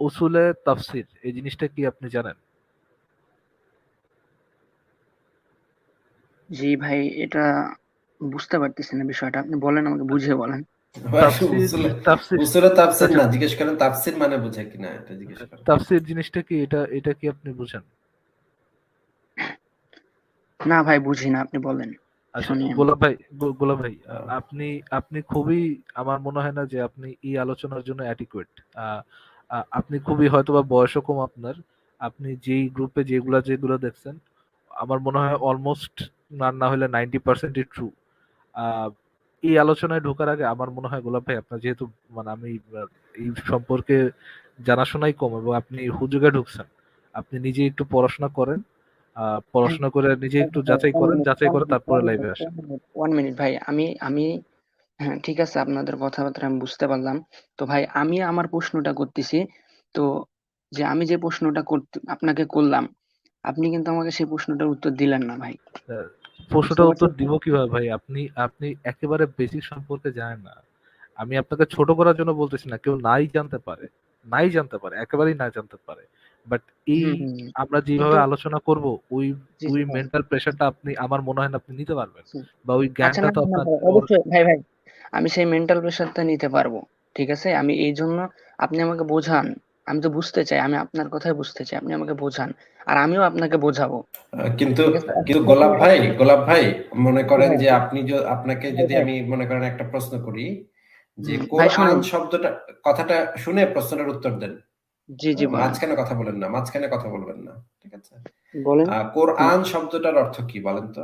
উসুলে তাফসির এই জিনিসটা কি আপনি জানেন? জি ভাই, এটা বুঝতে পারতেছি না বিষয়টা, আপনি বলেন, আমাকে বুঝিয়ে বলেন। ভাই, তাফসির উসুলে তাফসির উসুলে তাফসীর আচ্ছা, না, জিজ্ঞেস করেন তাফসীর মানে বুঝে কিনা, এটা জিজ্ঞেস করেন। তাফসির জিনিসটা কি, এটা এটা কি আপনি বুঝেন? না ভাই, বুঝি না, আপনি বলেন, আচ্ছা, শুনি আমি। গোলাপ ভাই, আহ, আপনি আপনি খুবই, আমার মনে হয় না যে আপনি এই আলোচনার জন্য অ্যাডিকুয়েট। আপনি খুবই হয়তোবা বয়সও কম আপনার, আপনি যেই গ্রুপে যেগুলা যেগুলো দেখছেন, আমার মনে হয় অলমোস্ট না না হলে 90% ট্রু। এই আলোচনায় ঢোকার আগে আমার মনে হয় গোলাপ ভাই, আপনার যেহেতু মানে আমি এই সম্পর্কে জানাশোনাই কম এবং আপনি হুজুগে ঢুকছেন, আপনি নিজে একটু পড়াশোনা করেন, হ্যাঁ, পড়াশোনা করে নিজে একটু যাচাই করেন, যাচাই করে তারপরে লাইভে আসেন। ওয়ান মিনিট ভাই, আমি হ্যাঁ, ঠিক আছে, আপনাদের কথাবার্তা আমি বুঝতে পারলাম। তো ভাই, আমি আমার প্রশ্নটা করতেছি। তো যে আমি যে প্রশ্নটা করতে আপনাকে করলাম, আপনি কিন্তু আমাকে সেই প্রশ্নটার উত্তর দিলেন না ভাই। আহ, বুঝতে প্রশ্নটার উত্তর পারছেন তো? দিব কিভাবে ভাই? আপনি আপনি একেবারে বেসিক সম্পর্কে জানেন না। আমি আপনাকে ছোট করার জন্য বলতেছি না, কেউ নাই জানতে পারে, নাই জানতে পারে, একেবারেই না জানতে পারে। বাট এই হুম, হুম, হুম। আমরা কিন্তু যেভাবে আলোচনা করব, ওই জি, ওই জি ভাই। মেন্টাল প্রেশারটা আপনি, আমার মনে হয় না আপনি নিতে পারবেন, হুম। বা ওই আচ্ছা, জ্ঞানটা না, তো না, না আপনার ভাই, অবশ্যই ভাই, ভাই, আমি সেই মেন্টাল প্রেশারটা নিতে পারবো। ঠিক আছে? আমি এইজন্য, আপনি আমাকে বোঝান। আমি তো বুঝতে চাই। আমি আপনার কথাই বুঝতে চাই। আপনি আমাকে বোঝান। আর আমিও আপনাকে বোঝাবো। কিন্তু ঠিক আছে? কিন্তু গোলাপ ভাই, মনে জি করেন ভাই, যে আপনাকে ভাই, যদি ভাই। আমি মনে করেন একটা প্রশ্ন করি যে ভাই কোরআন শোনেন। শব্দটা, কথাটা শুনে প্রশ্নের উত্তর দেন। জি, জি বলেন। মাঝখানে কথা বলেন না, মাঝখানে কথা বলবেন না, ঠিক আছে? বলেন। হুম। কোরআন শব্দটার অর্থ কি বলেন তো?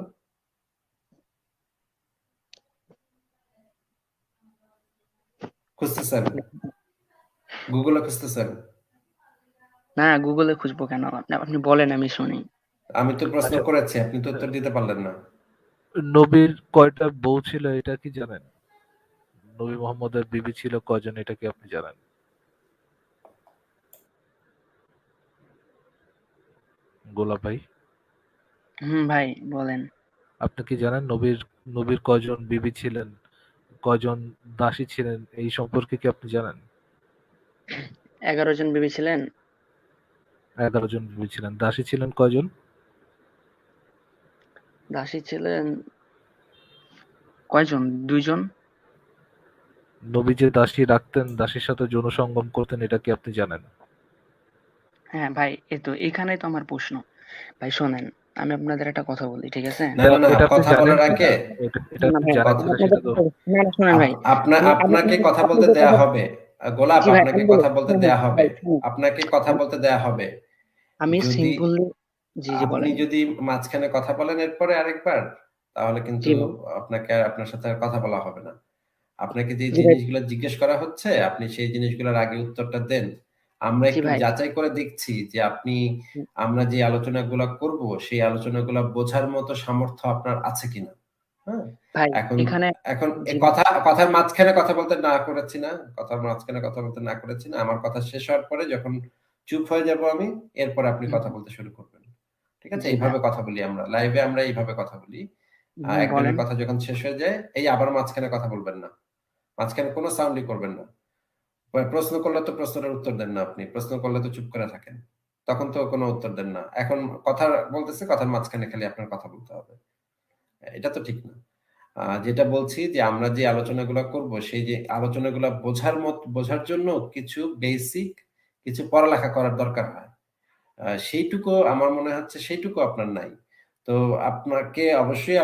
খুঁজতেছেন? গুগলে খুঁজতেছেন? না, গুগলে খুঁজবো কেন? আপনি বলেন, আমি শুনি। আমি তো প্রশ্ন আচ্ছা, করেছি, আপনি তো আহ, উত্তর দিতে পারলেন না। নবীর কয়টা বউ ছিল এটা কি জানেন? নবী মোহাম্মদের বিবি ছিল কয়জন এটা কি আপনি জানেন? গোলাপ ভাই, হুম ভাই, বলেন। আপনি কি জানেন নবীর নবীর কয়জন বিবি ছিলেন, কয়জন দাসী ছিলেন, এই সম্পর্কে কি আপনি জানেন? 11 জন বিবি ছিলেন। 11 জন বিবি ছিলেন। দাসী ছিলেন কয়জন? দাসী ছিলেন কয়জন? 2 জন। নবী যে দাসী রাখতেন, দাসীর সাথে যৌন সঙ্গম করতেন, এটা কি আপনি জানেন? হ্যাঁ ভাই, এখানেই তো আমার প্রশ্ন। ভাই শোনেন, আমি আপনাদের একটা কথা বলি, ঠিক আছে? না না না, এটা আপনি কথা জানেন বলার কিনা, আগে এটা না আপনি ভাই, জানেন ক- আমি কিনা আপনাদের সেটা তো না না, শুনেন ভাই, আপনাকে কথা বলতে আপনাদের দেয়া কথা, হবে। গোলাপ, জি ভাই আপনাকে আমি বলি, কথা বলতে শুনুন দেয়া হবে। ভাই, শুনুন। আপনাকে কথা বলতে দেয়া হবে। আমি যদি সিম্পলি, জি জি আপনি বলেন। যদি মাঝখানে কথা বলেন এরপরে আরেকবার, তাহলে কিন্তু জি ভাই, আপনাকে আপনার সাথে আর কথা বলা হবে না। আপনাকে যে জি ভাই, জিনিসগুলো জিজ্ঞেস করা হচ্ছে, আপনি সেই জিনিসগুলোর আগে উত্তরটা দেন। আমরা জি একটু ভাই, যাচাই করে দেখছি যে আমরা যে আলোচনাগুলা করব, সেই আলোচনাগুলা বোঝার মতো সামর্থ্য আপনার আছে কিনা। হ্যাঁ? ভাই এখন এখানে, এখন জি ভাই, কথার মাঝখানে কথা বলতে না করেছি না। কথার মাঝখানে কথা বলতে না করেছি না। আমার কথা শেষ হওয়ার পরে যখন চুপ হয়ে যাব আমি, এরপরে আপনি কথা বলতে শুরু করবেন। ঠিক আছে? জি ভাই, এইভাবে কথা বলি আমরা। লাইভে আমরা এইভাবে কথা বলি। একজনের বলেন। কথা যখন শেষ হয়ে যায়, এই আবার মাঝখানে কথা বলবেন না। মাঝখানে কোনো সাউন্ডই করবেন না। প্রশ্ন করলে তো প্রশ্নের উত্তর দেন না আপনি। প্রশ্ন করলে তো চুপ করে থাকেন। তখন তো কোনো উত্তর দেন না। এখন কথা বলতেছে, কথার মাঝখানে খালি আপনার কথা বলতে হবে। এটা তো ঠিক না। যেটা বলছি যে আমরা যে আলোচনাগুলা করব, সেই যে আলোচনাগুলা বোঝার জন্য কিছু বেসিক কিছু পড়ালেখা করার দরকার হয়। সেইটুকু আমার মনে হচ্ছে সেইটুকু আপনার নাই। তো আপনাকে অবশ্যই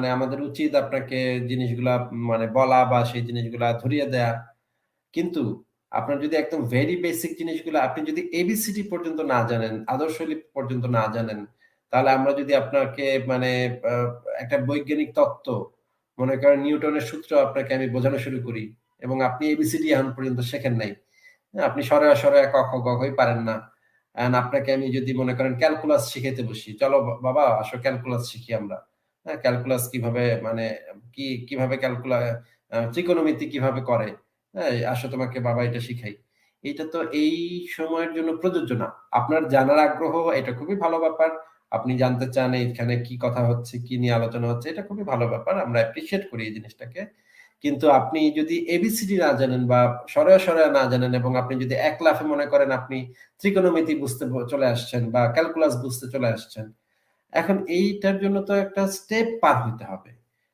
আমাদের উচিত আপনাকে জিনিসগুলা বলা বা সেই জিনিসগুলা ধরিয়ে দেয়া। কিন্তু আপনার যদি একদম ভেরি বেসিক জিনিসগুলো আপনি যদি এবিসিডি পর্যন্ত না জানেন, আদর্শলিপি পর্যন্ত না জানেন, তাহলে আমরা যদি আপনাকে মানে আ একটা বৈজ্ঞানিক তত্ত্ব, মনে করেন নিউটনের সূত্র আপনাকে আমি বোঝানো শুরু করি এবং আপনি এবিসিডি এখন পর্যন্ত শেখেন নাই। হ্যাঁ? আপনি সরেয়া, সরেয়া ক, খ, গ, ঘই পারেন না। আপনাকে আমি যদি মনে করেন ক্যালকুলাস শিখাইতে বসি, "চলো বাবা আসো ক্যালকুলাস শিখি আমরা।" হ্যাঁ? ক্যালকুলাস কিভাবে কিভাবে ত্রিকোণমিতি কিভাবে করে? হ্যাঁ? আসো তোমাকে বাবা এটা শিখাই। এটা তো এই সময়ের জন্য প্রযোজ্য না। আপনার জানার আগ্রহ এটা খুবই ভালো ব্যাপার। আপনি জানতে চান এইখানে কি কথা হচ্ছে, কি নিয়ে আলোচনা হচ্ছে, এটা খুবই ভালো ব্যাপার। আমরা অ্যাপ্রিশিয়েট করি এই জিনিসটাকে। কিন্তু আপনি যদি এবিসিডি না জানেন বা সরেয়া, সরেয়া না জানেন এবং আপনি যদি এক লাফে মনে করেন আপনি ত্রিকোণমিতি বুঝতে চলে আসছেন বা ক্যালকুলাস বুঝতে চলে আসছেন। এখন এইটার জন্য তো একটা স্টেপ পার হইতে হবে।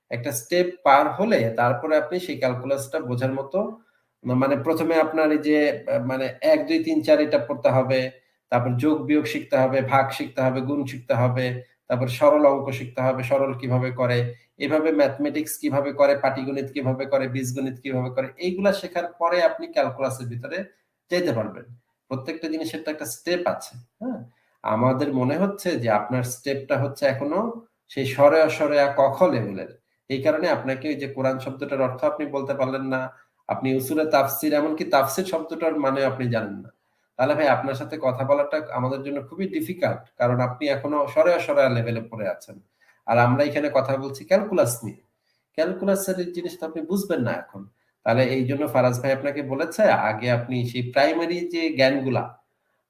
একটা স্টেপ পার হলে তারপরে আপনি সেই ক্যালকুলাসটা বোঝার মতো ১ম এ আপনার এই যে ১, ২, ৩, ৪ এটা পড়তে হবে। তারপর যোগ বিয়োগ শিখতে হবে, ভাগ শিখতে হবে, গুণ শিখতে হবে। তারপর সরল অঙ্ক শিখতে হবে, সরল কিভাবে করে। এভাবে ম্যাথমেটিক্স কিভাবে করে, পাটিগণিত কিভাবে করে, বীজগণিত কিভাবে করে, এইগুলা শেখার পরে আপনি ক্যালকুলাসের ভিতরে যাইতে পারবেন। প্রত্যেকটা জিনিসের তো একটা স্টেপ আছে। হ্যাঁ? আমাদের মনে হচ্ছে যে আপনার স্টেপটা হচ্ছে এখনো সেই সরেয়া, সরেয়া ক, খ লেভেলের। এই কারণে আপনাকে ওই যে কোরআন শব্দটার অর্থ আপনি বলতে পারলেন না। আপনি উসুলে তাফসির এমনকি তাফসির শব্দটার মানে আপনি জানেন না। তাহলে ভাই আপনার সাথে কথা বলাটা আমাদের জন্য খুবই ডিফিকাল্ট। কারণ আপনি এখনো সরেয়া, সরেয়া লেভেলে পড়ে আছেন। আর আমরা এখানে কথা বলছি ক্যালকুলাস নিয়ে। ক্যালকুলাসের এই জিনিসটা আপনি বুঝবেন না এখন। তাহলে এইজন্য ফারাজ ভাই আপনাকে বলেছে আগে আপনি সেই প্রাইমারি যে জ্ঞানগুলা,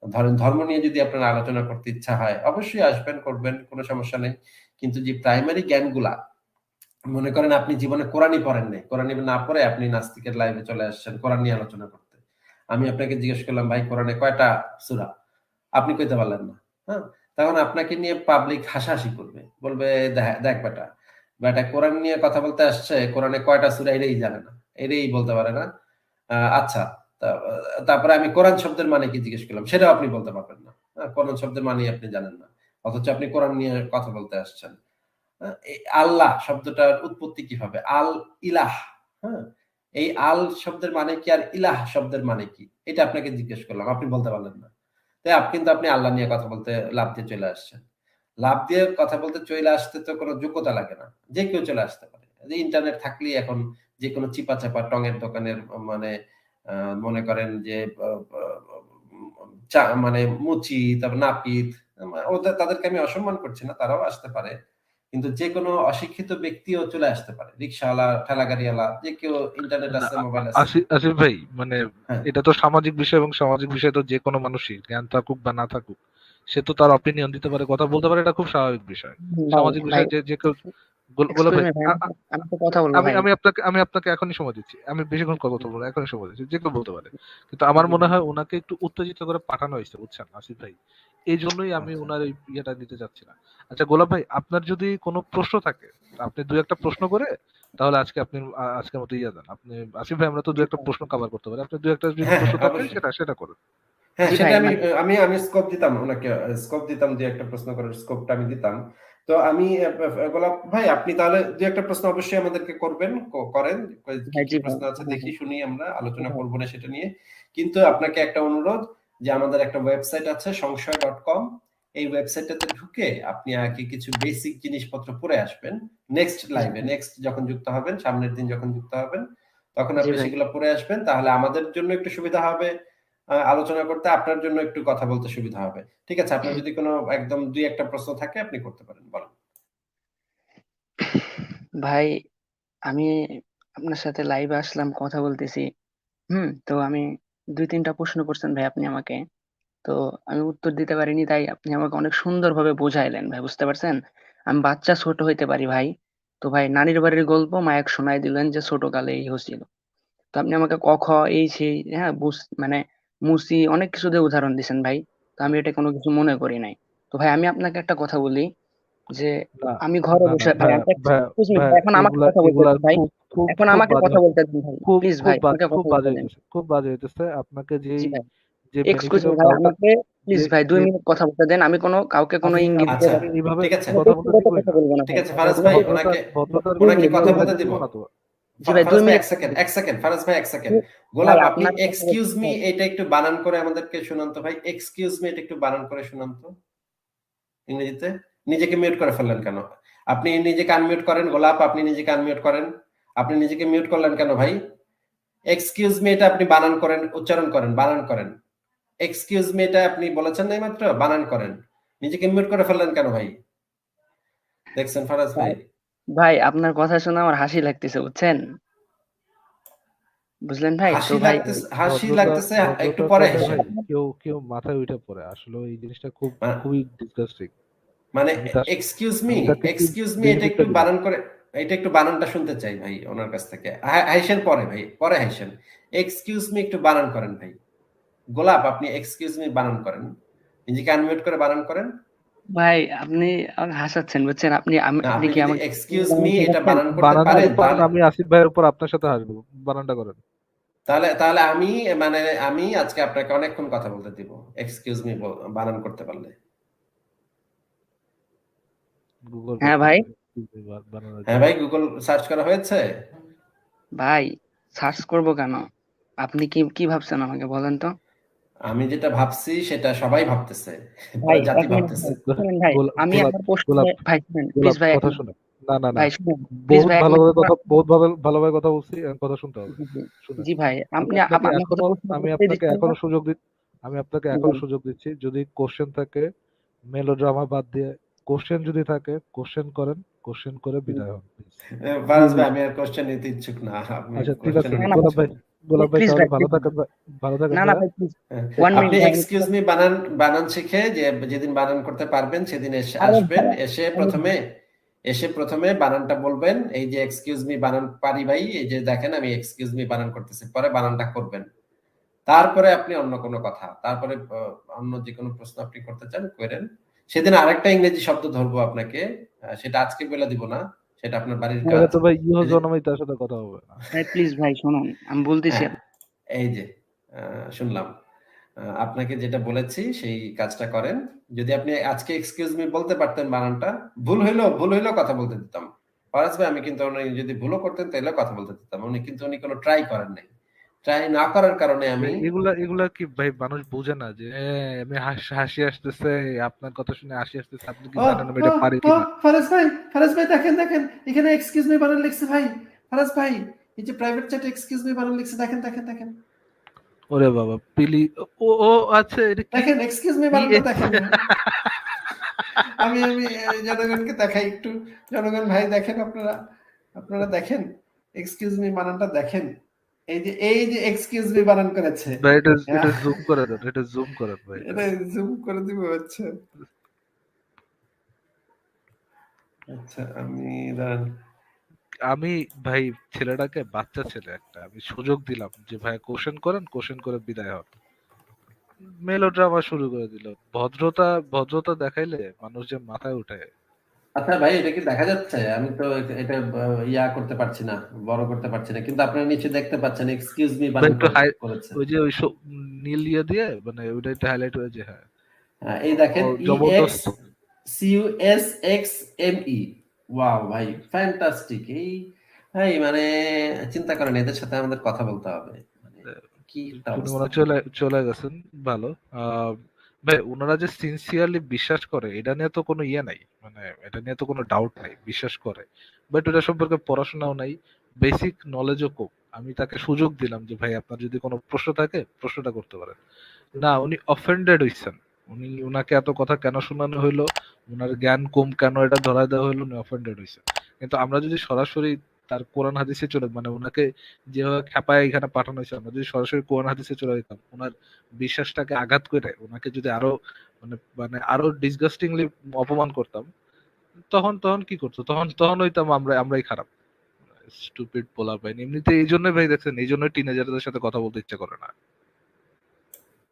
ধরেন ধর্ম নিয়ে যদি আপনার আলোচনা করতে ইচ্ছা হয়, অবশ্যই আসবেন, করবেন, কোন সমস্যা নেই। কিন্তু যে প্রাইমারি জ্ঞানগুলা, মনে করেন আপনি জীবনে কোরআনই পড়েন নাই। কোরআনই না পড়ে আপনি নাস্তিকের লাইভে চলে আসছেন কোরআন নিয়ে আলোচনা করতে। আমি আপনাকে জিজ্ঞেস করলাম, "ভাই কোরআনে কয়টা সূরা?" আপনি কইতে পারলেন না। হ্যাঁ? তখন আপনাকে নিয়ে পাবলিক হাসাহাসি করবে। বলবে, দেখ বেটা, বেটা কোরআন নিয়ে কথা বলতে আসছে, কোরআনে কয়টা সূরা এটাই জানে না। এটাই বলতে পারে না। আচ্ছা, তা তারপরে আমি কোরআন শব্দের মানে কি জিজ্ঞেস করলাম, সেটাও আপনি বলতে পারবেন না। হ্যাঁ? কোরআন শব্দের মানেই আপনি জানেন না। অথচ আপনি কোরআন নিয়ে কথা বলতে আসছেন। এই আল্লাহ শব্দটার উৎপত্তি কিভাবে? আল ইলাহ, হ্যাঁ? এই আল শব্দের মানে কি আর ইলাহ শব্দের মানে কি? এটা আপনাকে জিজ্ঞেস করলাম। আপনি বলতে পারলেন না। কিন্তু আপনি আল্লাহ নিয়ে কথা বলতে লাফ দিয়ে চলে আসছেন। লাফ দিয়ে কথা বলতে চলে আসতে তো কোনো যোগ্যতা লাগে না। যে কেউ চলে আসতে পারে। যে ইন্টারনেট থাকলেই এখন যেকোনো চিপা-চাপা টঙের দোকানের মানে আ মনে করেন যে আ আ মুচি, তারপর নাপিত, তাদেরকে আমি অসম্মান করছি না। তারাও আসতে পারে। কিন্তু যেকোনো অশিক্ষিত ব্যক্তিও চলে আসতে পারে। রিক্শাওয়ালা, ঠেলাগাড়িওয়ালা, যে কেউ ইন্টারনেট না, আছে, মোবাইল আছে। আসিফ ভাই, মানে হ্যাঁ। এটা তো সামাজিক বিষয়, এবং সামাজিক বিষয় তো যে কোনো মানুষই, জ্ঞান থাকুক বা না থাকুক, সে তো তার অপিনিয়ন দিতে পারে, কথা বলতে পারে, এটা খুব স্বাভাবিক বিষয়। ভাই সামাজিক ভাই বিষয় যে যে কেউ গোলাপ এক্সকিউজ ভাই, মি ভাই, আমি তো কথা বলবো আমি ভাই। আমি আপনাকে এখনই সময় দিচ্ছি। আমি বেশিক্ষণ কথা বলবো না, এখনই সময় দিচ্ছি। যে কেউ বলতে পারে। কিন্তু আমার মনে হয় উনাকে একটু উত্তেজিত করে পাঠানো হয়েছে, বুঝছেন আসিফ ভাই? এই জন্যই আমি আচ্ছা। উনার এই ইয়েটা নিতে চাচ্ছি না। আচ্ছা গোলাপ ভাই, আপনার যদি কোনো প্রশ্ন থাকে, আপনি দুই একটা প্রশ্ন করে তাহলে আজকে আপনি আজকের মতো ইয়ে দেন। আপনি আসিফ ভাই, আমরা তো দুই একটা প্রশ্ন কভার করতে পারি। আপনি দুই একটা যদি হ্যাঁ, প্রশ্ন হ্যাঁ, থাকে অবশ্যই। সেটা সেটা করুন। হ্যাঁ, জি সেটা ভাই আমি মানে আমি আমি স্কোপ দিতাম ওনাকে, স্কোপ দিতাম, দুই একটা প্রশ্ন করার স্কোপটা আমি দিতাম। তো আমি গোলাপ ভাই, আপনি তাহলে দুই একটা প্রশ্ন অবশ্যই আমাদেরকে করবেন, করেন। কি ভাই কি জি ভাই প্রশ্ন আছে হ্যাঁ দেখি, হ্যাঁ শুনি, আমরা জি আলোচনা ভাই করবো না সেটা নিয়ে। কিন্তু আপনাকে একটা অনুরোধ, যে আমাদের একটা ওয়েবসাইট আছে সংশয়.com, এই ওয়েবসাইটটাতে ঢুকে আপনি আগে কিছু বেসিক জিনিসপত্র পড়ে আসবেন। নেক্সট জি লাইভে, ভাই নেক্সট যখন যুক্ত হবেন, সামনের দিন যখন যুক্ত হবেন, তখন জি আপনি ভাই সেগুলো পড়ে আসবেন, তাহলে আমাদের জন্য একটু সুবিধা হবে আলোচনা করতে, আপনার জন্য একটু কথা বলতে সুবিধা হবে। ঠিক আছে, আপনার যদি কোনো একদম দুই একটা প্রশ্ন থাকে আপনি করতে পারেন, বলেন। ভাই আমি আপনার সাথে লাইভে আসলাম, কথা বলতেছি। তো আমি 2-3টা প্রশ্ন করছেন ভাই আপনি আমাকে। তো আমি উত্তর দিতে পারিনি, তাই আপনি আমাকে অনেক সুন্দরভাবে বুঝাইলেন ভাই, বুঝতে পারছেন? আমি বাচ্চা ছোট হইতে পারি ভাই। তো ভাই নানির বাড়ির গল্প মায়াক শোনায় দিলেন যে ছোটকালে এই হচ্ছিল। তো আপনি আমাকে ক, খ, এই সেই হ্যাঁ মানে মুসি অনেক কিছু দিয়ে উদাহরণ দিছেন ভাই। তো আমি এটা কোনো কিছু মনে করি নাই। তো ভাই আমি আপনাকে একটা কথা বলি যে না আমি ঘরে না না বসে ভাই ভাইয়া, আমি ভাইয়া, এক্সকিউজ মি ভাইয়া, ভাই, এখন আমাকে এগুলা কথা বলতে এগুলা দেন ভাই। খুব খুব এখন খুব আমাকে বাজে কথা হচ্ছে, বলতে দেন ভাই। খুব প্লিজ খুব ভাই বাজে, আমাকে খুব কথা বাজে বলতে দেন। হইতেছে, খুব বাজে হইতেছে। আপনাকে জি যেই ভাই যে এক্সকিউজ বেনিফিট মি অফ ভাই, ডাউটটা, আমাকে প্লিজ যে ভাই 2 যে মিনিট কথা বলতে দেন। আমি কাউকে কোনো আমি ইঙ্গিত আমি দিয়ে আচ্ছা, আমি এইভাবে ঠিক আছে, কোনো কথা বলতে ব্যক্তিগত দিবই কথা না। বলবো না ঠিক ভাই। আছে ফারাজ ভাই, ভদ্রতা ওনাকে ভদ্রতার 2 ওনাকে সাথে মিনিট কথা 2 কথা বলতে মিনিট দিব। দিব না তো। জি ভাই 2 ফারাজ ভাই মিনিট এক কথা সেকেন্ড, বলতে এক সেকেন্ড, ফারাজ ভাই এক সেকেন্ড। দে- ভাই গোলাপ, আপনি আপনার কথা বলতে এক্সকিউজ মি ভাই। এটা একটু বানান করে আমাদেরকে শুনান তো ভাই, এক্সকিউজ মি এটা একটু বানান করে শুনান তো ইংরেজিতে। নিজেকে মিউট করে ফেললেন কেন? আপনি নিজেকে আনমিউট করেন গোলাপ, আপনি নিজেকে আনমিউট করেন। আপনি নিজেকে মিউট করলেন কেন ভাই? এক্সকিউজ মি এটা আপনি বানান করেন, উচ্চারণ করেন, বানান করেন। এক্সকিউজ মি এটা আপনি বলেছেন না মাত্র, বানান করেন। নিজেকে মিউট করে ফেললেন কেন ভাই? দেখছেন ফারাজ ভাই? ভাই ভাই, আপনার কথা শুনে আমার হাসি লাগতেছে, বুঝছেন? বুঝলেন ভাই? তো হাসি ভাই লাগতেছে, হাসি ভদ্রতা লাগতেছে, একটু ভদ্রতার পরে কথা হেসেন। ভাই, কেউ কেউ মাথায় উঠে পড়ে, আসলে এই জিনিসটা খুব মা- খুবই ডিসগাস্টিং। মানে আমি তার এক্সকিউজ মি, আমি তাকে কি এক্সকিউজ মি এটা বেনিফিটটা একটু দিলাম? বানান করে, এটা একটু বানানটা শুনতে চাই ভাই ওনার কাছ থেকে। হাইসেন পরে ভাই, পরে হাইসেন। এক্সকিউজ মি একটু বানান করেন ভাই। গোলাপ, আপনি এক্সকিউজ মি বানান করেন, নিজেকে আনমিউট করে বানান করেন। ভাই আপনি আমাকে হাসাচ্ছেন, বুঝছেন? না, আপনি আপনি কি যদি আমাকে এক্সকিউজ মি বানান এটা শেখাচ্ছেন? বানান করতে বানান পারেন যদি পারেন, তাহলে, আমি আসিফ ভাইয়ের উপর আপনার সাথে হাসবো। বানানটা করেন। তাহলে তাহলে আমি, মানে আমি আজকে আপনাকে অনেকক্ষণ কথা বলতে দিব এক্সকিউজ মি বানান করতে পারলে। গুগল হ্যাঁ ভাই। করতেছে বানানোর হ্যাঁ জন্য। ভাই, গুগল সার্চ করা হয়েছে। ভাই সার্চ করব কেন? আপনি কি কি ভাবছেন আমাকে বলেন তো? আমি যেটা ভাবছি সেটা সবাই ভাবতেছে, ভাই পুরো জাতি 1 মিনিট ভাবতেছে। ভাই, শুনেন ভাই। আমি গোলাপ আমার প্রশ্নে গোলাপ ভাই শুনেন প্লিজ গোলাপ ভাই 1 কথা মিনিট। শুনে। না না না, ভাই শুনেন প্লিজ বহুত ভাই 1 মিনিট। ভালোভাবে কথা, বহুত ভালোভাবে কথা বলছি, এখন কথা শুনতে হবে। জি জি। শুনেন, জি ভাই, আমি আপনি আপনাকে আমাকে তো এখনো প্রশ্ন আমি করতেই আপনাকে দিচ্ছেন না। এখনো সুযোগ দি আমি আপনাকে জি এখনো ভাই। সুযোগ দিচ্ছি। যদি কোশ্চেন থাকে, মেলোড্রামা বাদ দিয়ে কোশ্চেন যদি থাকে, কোশ্চেন করেন, কোশ্চেন করে জি বিদায় হন প্লিজ। ফারাজ ভাই, আমি আর কোশ্চেন নিতে ইচ্ছুক না, আপনি আচ্ছা ঠিক আছে, কোশ্চেন না নিতে না গোলাপ ভাই, ইচ্ছুক। গোলাপ ভাই প্লিজ তাহলে ভাই ভালো প্লিজ। থাকেন ভাই, ভালো থাকেন না না ভাইয়া। ভাই প্লিজ। হ্যাঁ, 1 মিনিট আপনি ভাই আমি এক্সকিউজ মি বানান, বানান শিখে যে যেদিন বানান করতে পারবেন সেদিন এসে আরে আসবেন, ভাই, এসে আমি প্রথমে, এসে প্রথমে বানানটা বলবেন, এই যে এক্সকিউজ মি বানান পারি ভাই, এই যে দেখেন আমি এক্সকিউজ মি বানান করতেছি, পরে বানানটা করবেন। তারপরে আপনি অন্য কোনো কথা, তারপরে অন্য যে কোনো প্রশ্ন আপনি করতে চান করেন। সেদিন আরেকটা ইংরেজি শব্দ ধরবো আপনাকে, সেটা আজকে বলে দিব না, সেটা আপনার বাড়ির নাহলে কাজ। তো ভাই ইহ সেদিন, জন্মেই তার সাথে কথা হবে না। ভাই প্লিজ ভাই শুনুন, আমি বলতেছি হ্যাঁ, এই যে শুনলাম। আপনাকে যেটা বলেছি সেই কাজটা করেন। যদি আপনি আজকে এক্সকিউজ মি বলতে পারতেন বানানটা, ভুল হইলেও কথা বলতে দিতাম। ফরাজ ভাই, আমি কিন্তু উনি যদি ভুলও করতেন তাহলেও কথা বলতে দিতাম। উনি কোনো ট্রাই করেন নাই। ট্রাই না করার কারণে আমি, এগুলা এগুলা কি ভাই মানুষ বোঝে না যে আমি হাসি আসতেছে, আপনার কথা শুনে হাসি আসতেছে, আপনি কি ও জানেন আমি ও এটা পারি ও কিনা? ফারাজ ভাই দেখেন দেখেন, এখানে এক্সকিউজ মি বানান লিখছে ভাই। ফারাজ ভাই, এই যে প্রাইভেট চ্যাটে এক্সকিউজ মি বানান লিখছে, দেখেন দেখেন দেখেন। ওরে বাবা পিলি। ও ও আচ্ছা, এটা কি দেখেন এক্সকিউজ মি কি বানানটা দেখেন ভাই। আমি আমি জনগণকে দেখাই একটু। জনগণ ভাই দেখেন, আপনারা, আপনারা দেখেন এক্সকিউজ মি বানানটা দেখেন। এই যে এক্সকিউজ মি বানান করেছে। ভাই, এটা আহ, এটা জুম করে দেন, এটা জুম করেন ভাই এটা। এটা জুম করে দিব, আচ্ছা। আচ্ছা, আমি দাঁড়ান। আমি ভাই ছেলেটাকে, বাচ্চা ছেলে একটা, আমি সুযোগ দিলাম যে ভাই কোশ্চেন করেন, কোশ্চেন করে বিদায় হন। মেলোড্রামা শুরু করে দিল। ভদ্রতা ভদ্রতা দেখাইলে মানুষ যে মাথায় উঠে, আচ্ছা ভাই, এটা কি দেখা যাচ্ছে? আমি তো এটা ইয়া করতে পারছি না, বড় করতে পারছি না, কিন্তু আপনারা নিচে দেখতে পাচ্ছেন এক্সকিউজ মি ভাই বানান একটু হাই, করেছেন। ওই যে ওই নীল ইয়ে দিয়ে মানে ওইটা একটু হাইলাইট হয়েছে, হ্যাঁ। এই দেখেন EX জবরদস্ত। CUSXME, ওয়াও ভাই, ফ্যান্টাস্টিক। এই ভাই মানে চিন্তা করেন, এদের সাথে আমাদের কথা বলতে হবে, মানে কি একটা উনি মনে অবস্থা। হয় চলে চলে গেছেন। ভালো। আহ, ভাই ওনারা যে সিনসিয়ারলি বিশ্বাস করে এটা নিয়ে তো কোনো ইয়ে নাই, মানে এটা নিয়ে তো কোনো ডাউট নাই, বিশ্বাস করে। বাট ওটা সম্পর্কে পড়াশোনাও নাই, বেসিক নলেজও কম। আমি তাকে সুযোগ দিলাম যে ভাই আপনার যদি কোনো প্রশ্ন থাকে প্রশ্নটা করতে পারেন। না, উনি অফেন্ডেড হইছেন। উনাকে এত কথা কেন শোনানো হইলো, উনার জ্ঞান কম কেন এটা ধরায় দেওয়া হইলো, উনি অফেন্ডেড হইছেন। কিন্তু আমরা যদি সরাসরি তার কোরআন হাদিসে চলে, মানে উনাকে যেভাবে খেপায় এখানে পাঠানো হয়েছে, আমরা যদি সরাসরি কোরআন হাদিসে চলে যেতাম, ওনার বিশ্বাসটাকে আঘাত করে ওনাকে যদি আরো মানে মানে আরো ডিসগাস্টিংলি অপমান করতাম, তখন তখন কি করতো, তখন তখন হইতাম আমরাই খারাপ, স্টুপিড পোলা পাইনি এমনিতে। এই জন্য ভাই দেখছেন, এই জন্য টিনেজারদের সাথে কথা বলতে ইচ্ছা করে না।